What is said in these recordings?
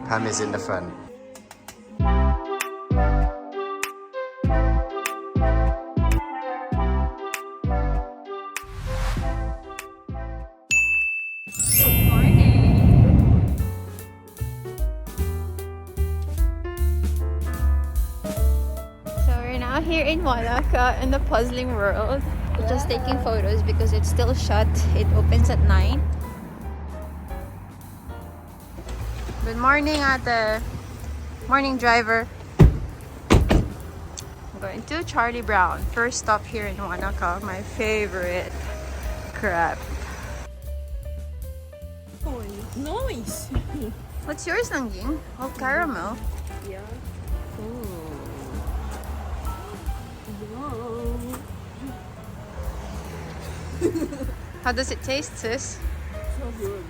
Pam is in the front. Here in Monaco in the puzzling world, just taking photos because it's still shut. It opens at 9. Good morning, ate. Morning, driver. I'm going to Charlie Brown. First stop here in Monaco. My favorite crab. Oh, nice. What's yours, Nangjing? Oh, caramel. Yeah. Ooh. How does it taste, sis? So good.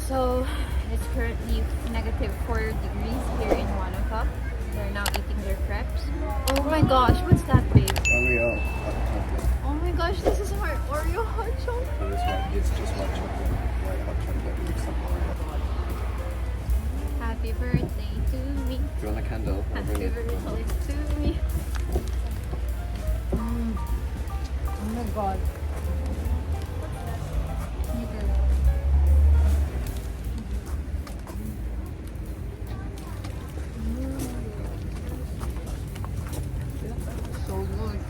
So it's currently -4 degrees here in Monaco. They're now eating their crepes. Oh my gosh, what's that, babe? Oreo hot chocolate. Oh my gosh, this is my Oreo hot chocolate. So this one is just white chocolate. White hot chocolate with some Oreo. Happy birthday to me. Do you want a candle? I'll bring Happy it. birthday to me. Oh my god. So good.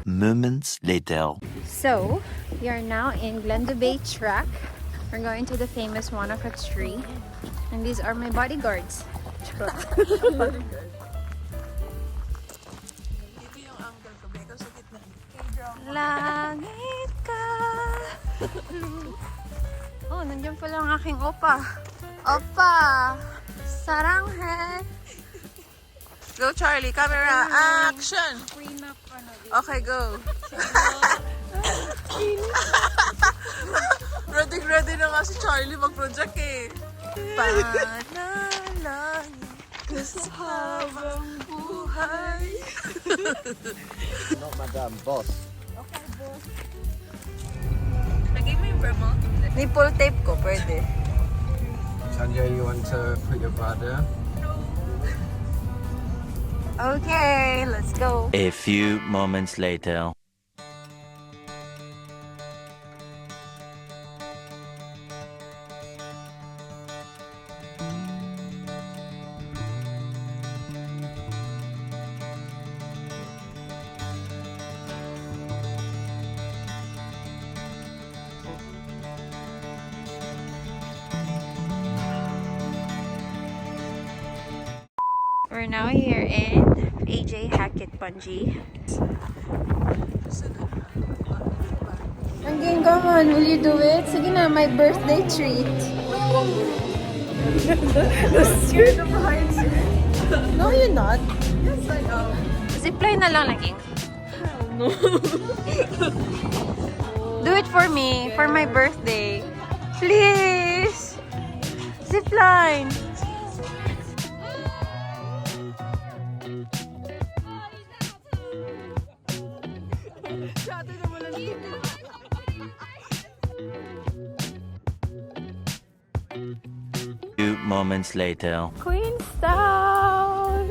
Moments later. So, we are now in Glendo Bay Track. We're going to the famous Monaco tree. And these are my bodyguards. Langit ka. Oh, nandiyan pala ang aking opa. Opa! Saranghe! Go, Charlie. Camera. Action. Okay, go. Ready na nga si Charlie mag-project eh. Panalangin ka sa habang buhay. Not madam, boss. Okay, boss. Lagay mo yung Vermont. Nipple tape ko, pwede. Tanya, you want to put your bra there? Okay, let's go. A few moments later. We're now here in AJ Hackett Bungee. Nangjing, come on, will you do it? Sige na, my birthday treat. You're the behind. No, you're not. Yes, I am. Zipline na lang, Nangjing. No. Do it for me, for my birthday. Please! Zipline! Few moments later. Queenstown!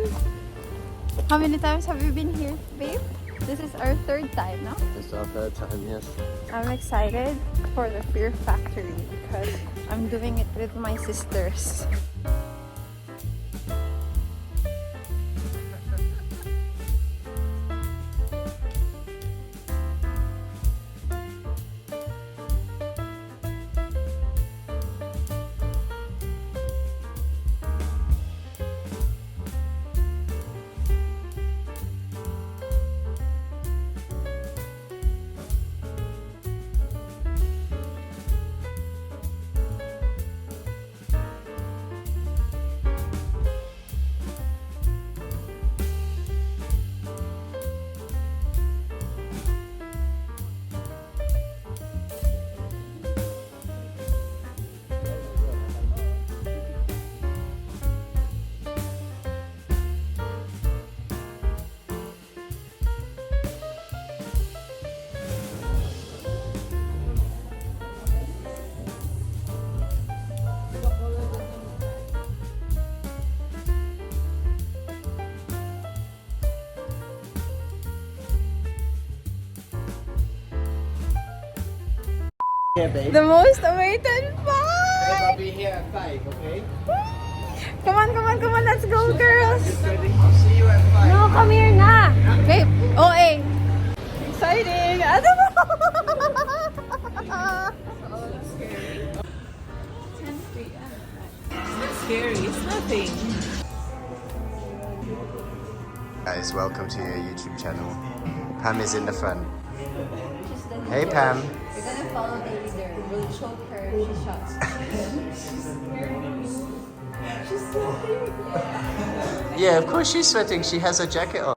How many times have you been here, babe? This is our 3rd time, no? This is our 3rd time, yes. I'm excited for the Fear Factory because I'm doing it with my sisters. Here, babe. The most awaited Babe, fight! I'll be here at 5, okay? Come on, come on, come on, let's go, girls! I'll see you at 5. No, come here na! Babe, OA! Exciting! Ano mo? Scary. It's nothing. Guys, welcome to your YouTube channel. Pam is in the front. Hey, Pam. We're gonna follow the leader. We'll choke her if she shots. She's sweating. Yeah, of course she's sweating. She has her jacket on.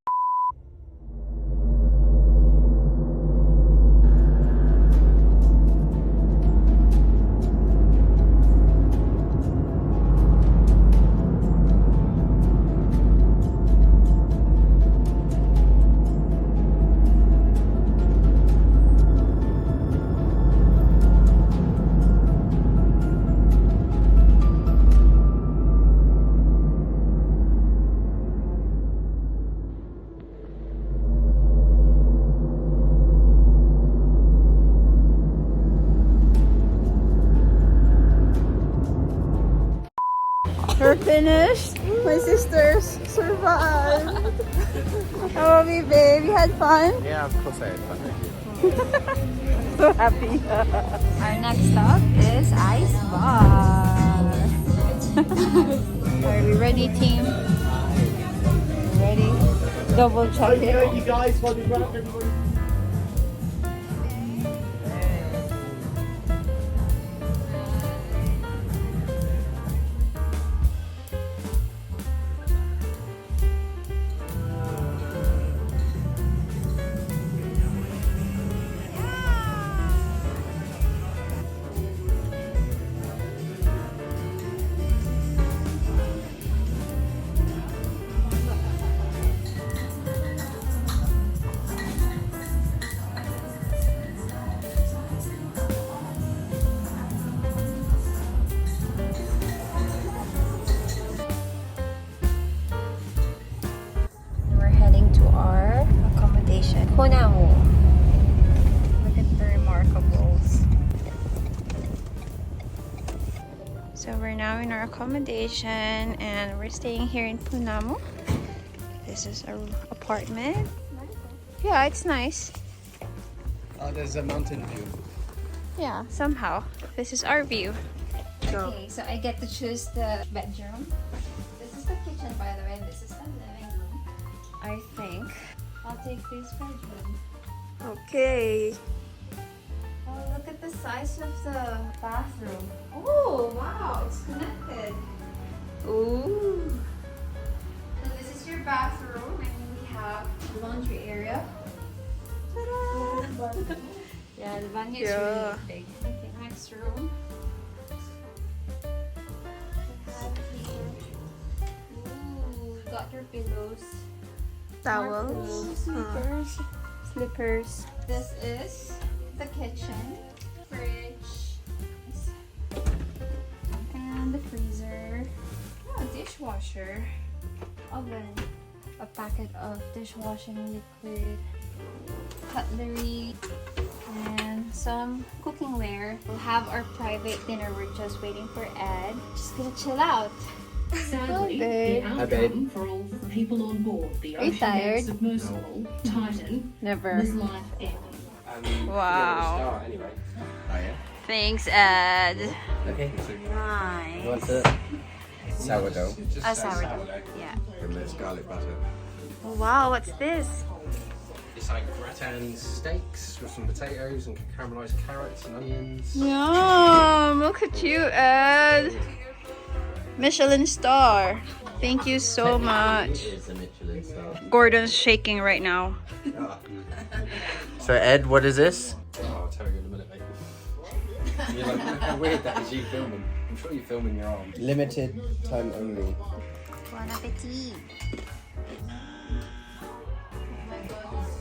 We're finished. My sisters survived. How are we, babe? You had fun? Yeah, of course I had fun. So happy. Our next stop is Ice Bar. Are we ready, team? Ready? Double check it. You guys, while we wrap everybody. We're heading to our accommodation. Konamu. Look at the remarkables. So we're now in our accommodation and we're staying here in Punamu. This is our apartment. Yeah, it's nice. Oh, there's a mountain view. Yeah, somehow. This is our view. Okay, so I get to choose the bedroom. This is the kitchen, by the way. This is the living room. I think I'll take this bedroom. Okay. Oh, look at the size of the bathroom. Oh, wow, it's connected. Ooh. So this is your bathroom, and we have the laundry area. Ta-da! Yeah, the banyo is really big. Okay, next room. We have here. Ooh, you got your pillows. Towels. More pillows, slippers. Slippers. This is the kitchen, fridge, and the freezer. Oh, dishwasher, oven, a packet of dishwashing liquid, cutlery, and some cookware. We'll have our private dinner. We're just waiting for Ed. Just gonna chill out. Sadly, babe. the Hi, babe. outcome for all the people on board the Are you tired? ocean submersible Titan Never. was life ending. Wow. Anyway. Oh, yeah? Thanks, Ed. Okay. Nice. You want the sourdough? A sourdough. Yeah. And there's garlic butter. Wow, what's this? It's like gratin steaks with some potatoes and caramelized carrots and onions. Yum! Look at you, Ed. Michelin star. Thank you so much. It is a Michelin star. Gordon's shaking right now. So Ed, what is this? Oh, I'll tell you in a minute, mate. You're like, look how weird that is, you filming. I'm sure you're filming your arm. Limited time only. Bon appetit.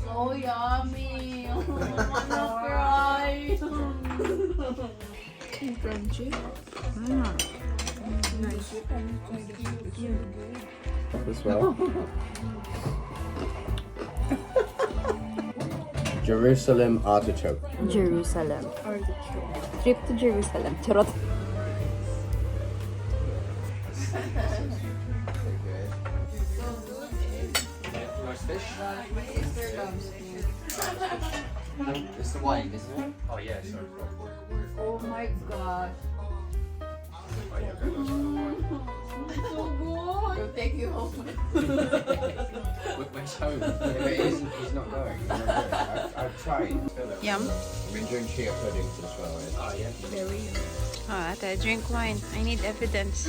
So yummy. Oh, I wanna cry. Crunchy. Nice. As well. Jerusalem artichoke. Jerusalem. Trip to Jerusalem. Charot. Nice fish. It's the wine, isn't it? Oh yeah, sorry. Oh my gosh. Oh, yeah, okay, nice. So good. We'll take you home. Where's home? He's not going. I've tried. Yum. I've been doing chia puddings as well. Oh yeah. Very yum. Oh, ate, drink wine. I need evidence.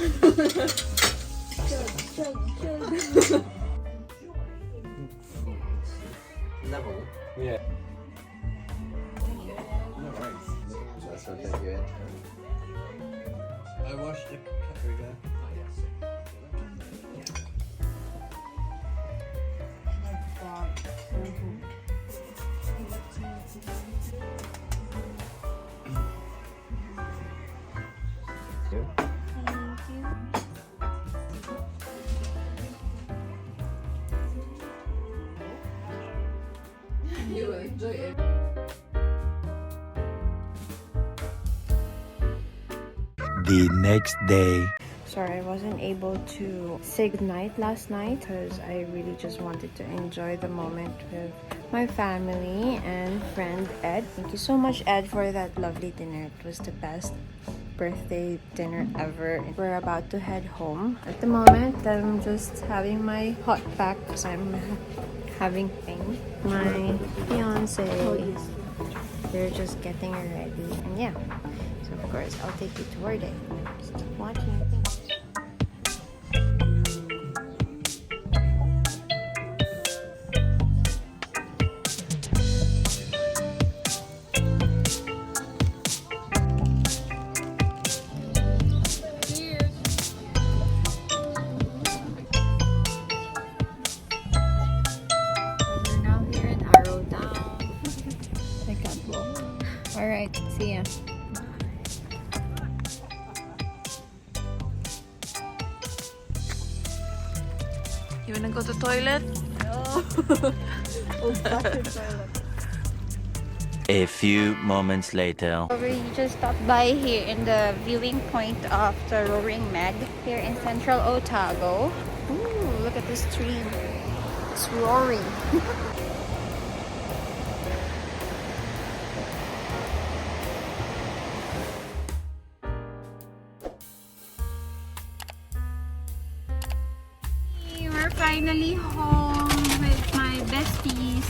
Level. Yeah. No worries. That's what they get. I washed the cutlery there. You will enjoy it. The next day. Sorry, I wasn't able to say goodnight last night because I really just wanted to enjoy the moment with my family and friend Ed. Thank you so much, Ed, for that lovely dinner. It was the best birthday dinner ever. We're about to head home. At the moment, I'm just having my hot pack because I'm having pain. My fiance, they're just getting ready. And yeah, so of course, I'll take you to our day. Just keep watching. We're now here in Arrowtown. I can't walk. Alright, see ya. You wanna go to toilet? No. A few moments later. We just stopped by here in the viewing point of the Roaring Meg here in central Otago. Ooh, look at this stream. It's roaring. We're finally home with my besties.